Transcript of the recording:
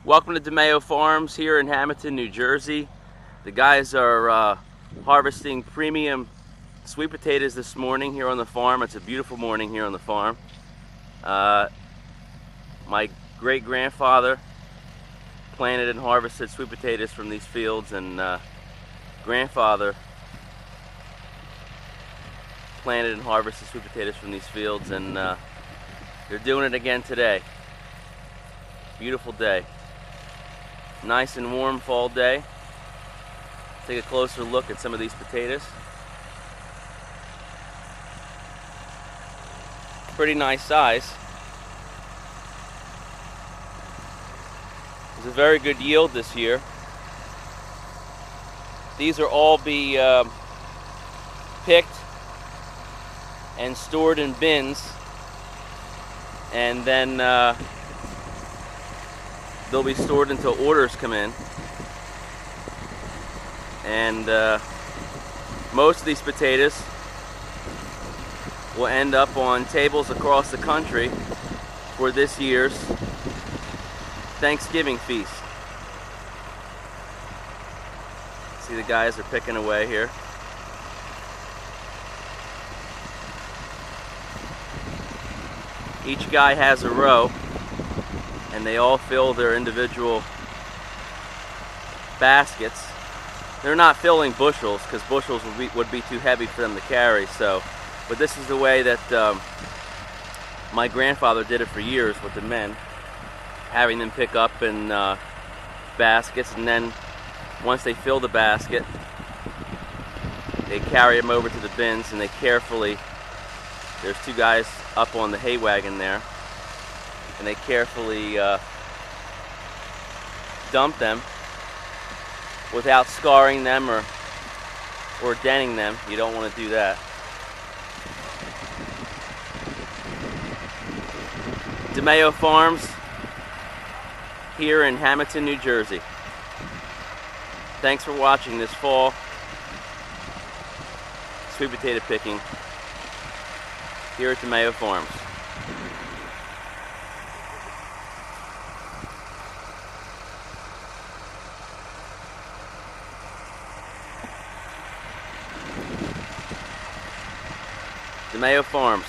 Welcome to DiMeo Farms here in Hammonton, New Jersey. The guys are harvesting premium sweet potatoes this morning here on the farm. It's a beautiful morning here on the farm. My great-grandfather planted and harvested sweet potatoes from these fields, and grandfather planted and harvested sweet potatoes from these fields, and they're doing it again today. Beautiful day. Nice and warm fall day. Take a closer look at some of these potatoes. Pretty nice size. There's a very good yield this year. These are all be picked and stored in bins, and then they'll be stored until orders come in. And most of these potatoes will end up on tables across the country for this year's Thanksgiving feast. See, the guys are picking away here. Each guy has a row, and they all fill their individual baskets. They're not filling bushels, because bushels would be too heavy for them to carry. But this is the way that my grandfather did it for years with the men, having them pick up in baskets, and then once they fill the basket, they carry them over to the bins, and they carefully, there's two guys up on the hay wagon there, and they carefully dump them without scarring them or denting them. You don't want to do that. DiMeo Farms here in Hammonton, New Jersey. Thanks for watching this fall sweet potato picking here at DiMeo Farms. DiMeo Farms.